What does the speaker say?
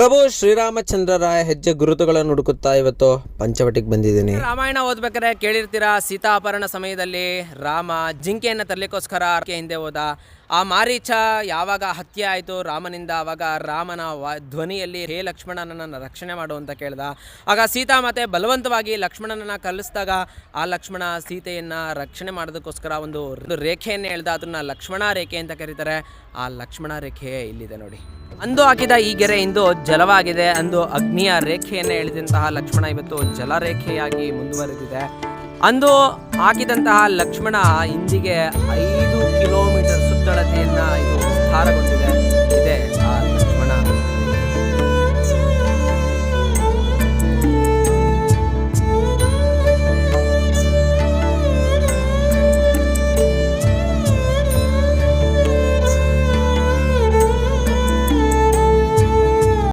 ಪ್ರಭು ಶ್ರೀರಾಮಚಂದ್ರರ ಹೆಜ್ಜೆ ಗುರುತುಗಳನ್ನು ಹುಡುಕುತ್ತಾ ಇವತ್ತು ಪಂಚವಟಿಗೆ ಬಂದಿದ್ದೀನಿ. ರಾಮಾಯಣ ಓದ್ಬೇಕಾದ್ರೆ ಕೇಳಿರ್ತೀರಾ, ಸೀತಾ ಅಪಹರಣ ಸಮಯದಲ್ಲಿ ರಾಮ ಜಿಂಕೆಯನ್ನು ತರಲಿಕ್ಕೋಸ್ಕರ ಹಿಂದೆ ಹೋದ. ಆ ಮಾರೀಚ ಯಾವಾಗ ಹತ್ಯೆ ಆಯಿತು ರಾಮನಿಂದ, ಆವಾಗ ರಾಮನ ಧ್ವನಿಯಲ್ಲಿ ಹೇ ಲಕ್ಷ್ಮಣನನ್ನು ರಕ್ಷಣೆ ಮಾಡು ಅಂತ ಕೇಳ್ದ. ಆಗ ಸೀತಾ ಮತ್ತೆ ಬಲವಂತವಾಗಿ ಲಕ್ಷ್ಮಣನನ್ನು ಕಲಿಸಿದಾಗ ಆ ಲಕ್ಷ್ಮಣ ಸೀತೆಯನ್ನು ರಕ್ಷಣೆ ಮಾಡೋದಕ್ಕೋಸ್ಕರ ಒಂದು ರೇಖೆಯನ್ನು ಹೇಳ್ದ. ಅದನ್ನು ಲಕ್ಷ್ಮಣ ರೇಖೆ ಅಂತ ಕರೀತಾರೆ. ಆ ಲಕ್ಷ್ಮಣ ರೇಖೆ ಇಲ್ಲಿದೆ ನೋಡಿ. ಅಂದು ಹಾಕಿದ ಈ ಗೆರೆ ಇಂದು ಜಲವಾಗಿದೆ. ಅಂದು ಅಗ್ನಿಯ ರೇಖೆಯನ್ನು ಎಳೆದಂತಹ ಲಕ್ಷ್ಮಣ ಇವತ್ತು ಜಲರೇಖೆಯಾಗಿ ಮುಂದುವರೆದಿದೆ. ಅಂದು ಹಾಕಿದಂತಹ ಲಕ್ಷ್ಮಣ ಇಂದಿಗೆ 5 ಕಿಲೋಮೀಟರ್ ಸುತ್ತಳತೆಯನ್ನು ಇದು ವಿಸ್ತಾರಗೊಂಡಿದೆ.